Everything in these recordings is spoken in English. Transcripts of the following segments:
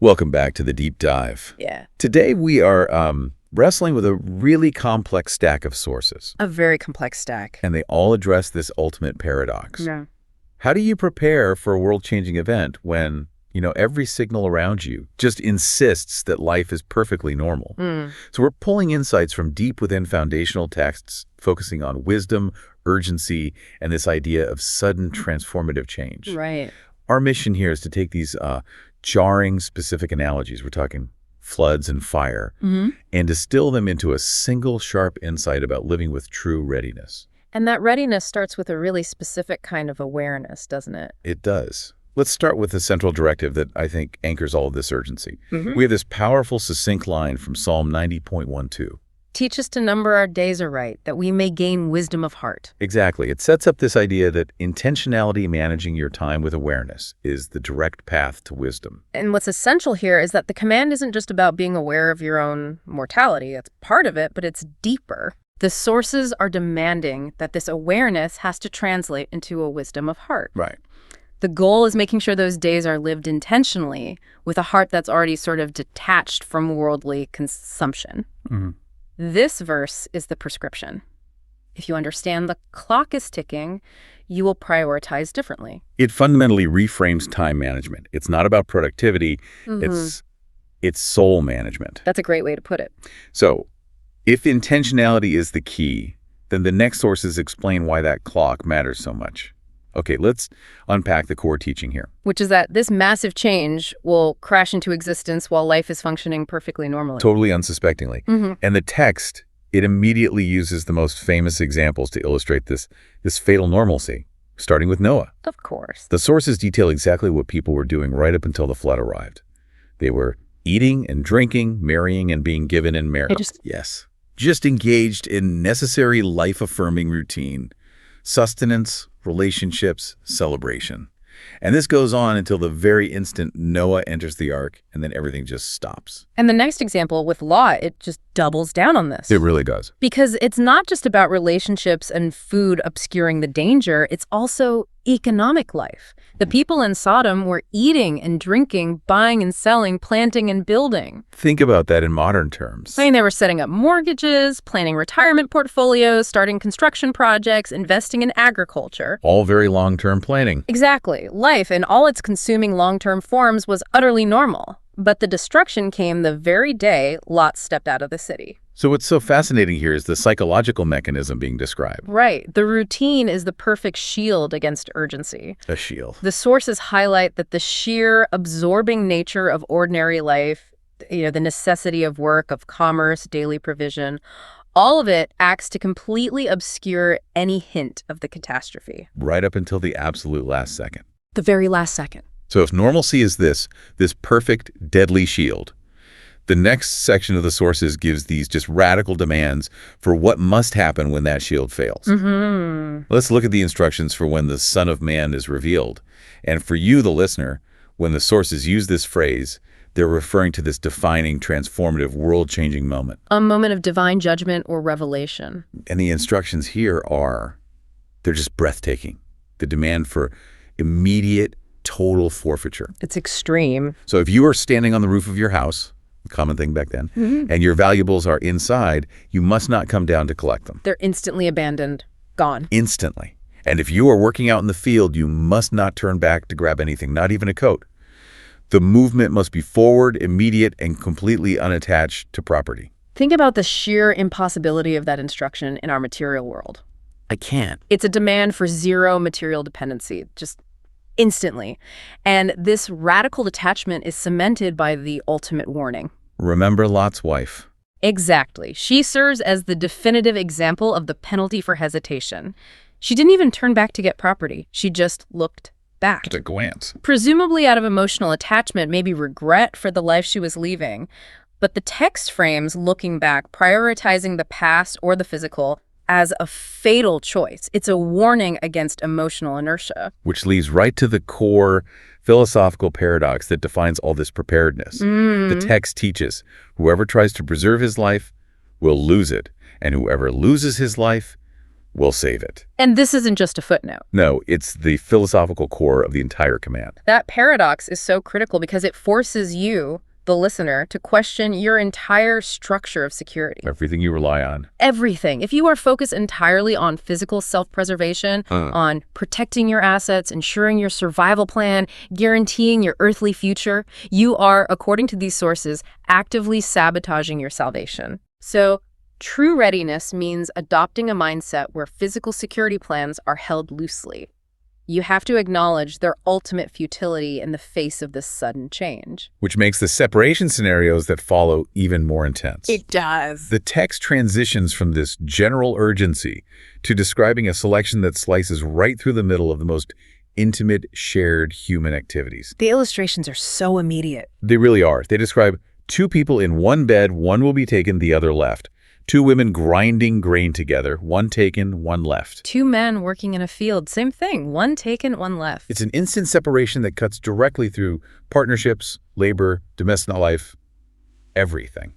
Welcome back to the deep dive. Yeah. Today we are wrestling with a really complex stack of sources, A very complex stack. and they all address this ultimate paradox. Yeah. How do you prepare for a world-changing event when, every signal around you just insists that life is perfectly normal? So we're pulling insights from deep within foundational texts, focusing on wisdom, urgency, and this idea of sudden transformative change. Right. Our mission here is to take these jarring specific analogies, we're talking floods and fire, and distill them into a single sharp insight about living with true readiness. And that readiness starts with a really specific kind of awareness, doesn't it? It does. Let's start with the central directive that I think anchors all of this urgency. We have this powerful, succinct line from Psalm 90.12. Teach us to number our days aright, that we may gain wisdom of heart. Exactly. It sets up this idea that intentionality managing your time with awareness is the direct path to wisdom. And what's essential here is that the command isn't just about being aware of your own mortality. It's part of it, but it's deeper. The sources are demanding that this awareness has to translate into a wisdom of heart. Right. The goal is making sure those days are lived intentionally with a heart that's already sort of detached from worldly consumption. This verse is the prescription. If you understand the clock is ticking, you will prioritize differently. It fundamentally reframes time management. It's not about productivity. It's soul management. That's a great way to put it. So if intentionality is the key, then the next sources explain why that clock matters so much. Okay, let's unpack the core teaching here. Which is that this massive change will crash into existence while life is functioning perfectly normally. Totally unsuspectingly. And the text, it immediately uses the most famous examples to illustrate this fatal normalcy, starting with Noah. Of course. The sources detail exactly what people were doing right up until the flood arrived. They were eating and drinking, marrying and being given in marriage. Just engaged in necessary life-affirming routine, sustenance, relationships, celebration. And this goes on until the very instant Noah enters the ark, and then everything just stops. And the next example with Lot, it just doubles down on this. It really does. Because it's not just about relationships and food obscuring the danger, it's also economic life. The people in Sodom were eating and drinking, buying and selling, planting and building. Think about that in modern terms. I mean, they were setting up mortgages, planning retirement portfolios, starting construction projects, investing in agriculture. All very long-term planning. Exactly. Life in all its consuming long-term forms was utterly normal. But the destruction came the very day Lot stepped out of the city. So what's so fascinating here is the psychological mechanism being described. Right. The routine is the perfect shield against urgency. A shield. The sources highlight that the sheer absorbing nature of ordinary life, the necessity of work, of commerce, daily provision, all of it acts to completely obscure any hint of the catastrophe. Right up until the absolute last second. The very last second. So if normalcy is this perfect, deadly shield, the next section of the sources gives these just radical demands for what must happen when that shield fails. Let's look at the instructions for when the Son of Man is revealed. And for you, the listener, when the sources use this phrase, they're referring to this defining, transformative, world-changing moment. A moment of divine judgment or revelation. And the instructions here they're just breathtaking. The demand for immediate, total forfeiture. It's extreme. So if you are standing on the roof of your house, common thing back then, and your valuables are inside, you must not come down to collect them. They're instantly abandoned. Gone. Instantly. And if you are working out in the field, you must not turn back to grab anything, not even a coat. The movement must be forward, immediate, and completely unattached to property. Think about the sheer impossibility of that instruction in our material world. I can't. It's a demand for zero material dependency, just instantly. And this radical detachment is cemented by the ultimate warning. Remember Lot's wife. Exactly. She serves as the definitive example of the penalty for hesitation. She didn't even turn back to get property. She just looked back. At a glance. Presumably out of emotional attachment, maybe regret for the life she was leaving. But the text frames looking back, prioritizing the past or the physical as a fatal choice. It's a warning against emotional inertia. Which leads right to the core philosophical paradox that defines all this preparedness. The text teaches, whoever tries to preserve his life will lose it, and whoever loses his life we'll save it. And this isn't just a footnote. No, it's the philosophical core of the entire command. That paradox is so critical because it forces you, the listener, to question your entire structure of security. Everything you rely on. Everything. If you are focused entirely on physical self-preservation, on protecting your assets, ensuring your survival plan, guaranteeing your earthly future, you are, according to these sources, actively sabotaging your salvation. So, true readiness means adopting a mindset where physical security plans are held loosely. You have to acknowledge their ultimate futility in the face of this sudden change. Which makes the separation scenarios that follow even more intense. It does. The text transitions from this general urgency to describing a selection that slices right through the middle of the most intimate, shared human activities. The illustrations are so immediate. They really are. They describe two people in one bed, one will be taken, the other left. Two women grinding grain together, one taken, one left. Two men working in a field, same thing, one taken, one left. It's an instant separation that cuts directly through partnerships, labor, domestic life, everything.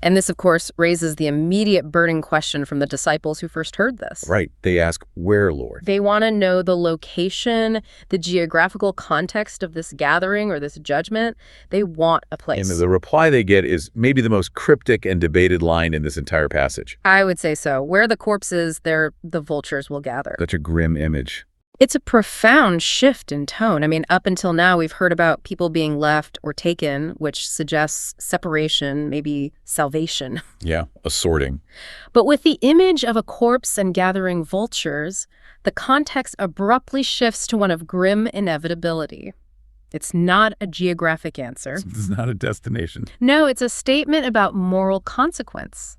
And this, of course, raises the immediate burning question from the disciples who first heard this. Right. They ask, where, Lord? They want to know the location, the geographical context of this gathering or this judgment. They want a place. And the reply they get is maybe the most cryptic and debated line in this entire passage. I would say so. Where the corpse is, there the vultures will gather. Such a grim image. It's a profound shift in tone. I mean, up until now, we've heard about people being left or taken, which suggests separation, maybe salvation. Yeah, a sorting. But with the image of a corpse and gathering vultures, the context abruptly shifts to one of grim inevitability. It's not a geographic answer. It's not a destination. No, it's a statement about moral consequence.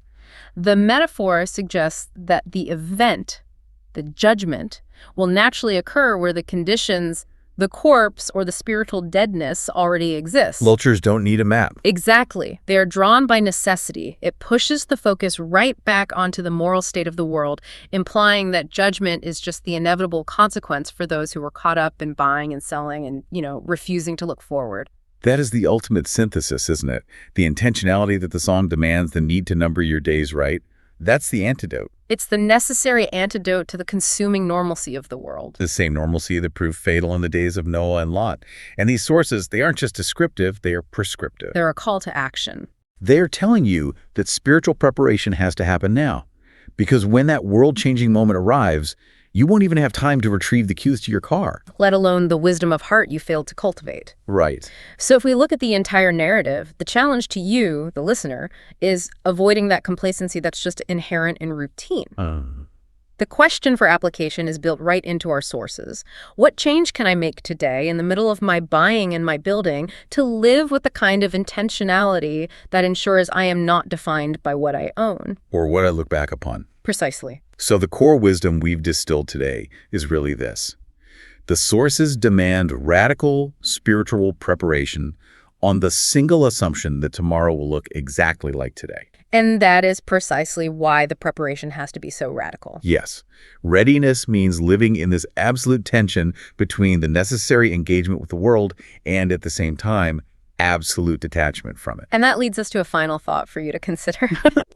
The metaphor suggests that the event, the judgment, will naturally occur where the conditions, the corpse or the spiritual deadness already exists. Vultures don't need a map. Exactly. They are drawn by necessity. It pushes the focus right back onto the moral state of the world, implying that judgment is just the inevitable consequence for those who are caught up in buying and selling and, refusing to look forward. That is the ultimate synthesis, isn't it? The intentionality that the song demands, the need to number your days right. That's the antidote. It's the necessary antidote to the consuming normalcy of the world. The same normalcy that proved fatal in the days of Noah and Lot. And these sources, they aren't just descriptive, they are prescriptive. They're a call to action. They're telling you that spiritual preparation has to happen now. Because when that world-changing moment arrives, you won't even have time to retrieve the keys to your car. Let alone the wisdom of heart you failed to cultivate. Right. So if we look at the entire narrative, the challenge to you, the listener, is avoiding that complacency that's just inherent in routine. The question for application is built right into our sources. What change can I make today in the middle of my buying and my building to live with the kind of intentionality that ensures I am not defined by what I own? Or what I look back upon. Precisely. So the core wisdom we've distilled today is really this. The sources demand radical spiritual preparation on the single assumption that tomorrow will look exactly like today. And that is precisely why the preparation has to be so radical. Yes. Readiness means living in this absolute tension between the necessary engagement with the world and, at the same time, absolute detachment from it. And that leads us to a final thought for you to consider.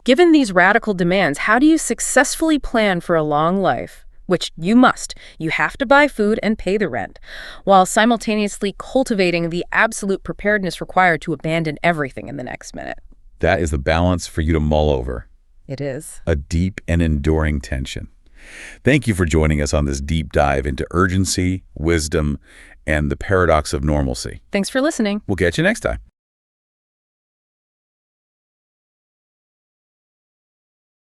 Given these radical demands, how do you successfully plan for a long life? Which you must. You have to buy food and pay the rent, while simultaneously cultivating the absolute preparedness required to abandon everything in the next minute. That is the balance for you to mull over. It is. A deep and enduring tension. Thank you for joining us on this deep dive into urgency, wisdom, and the paradox of normalcy. Thanks for listening. We'll catch you next time.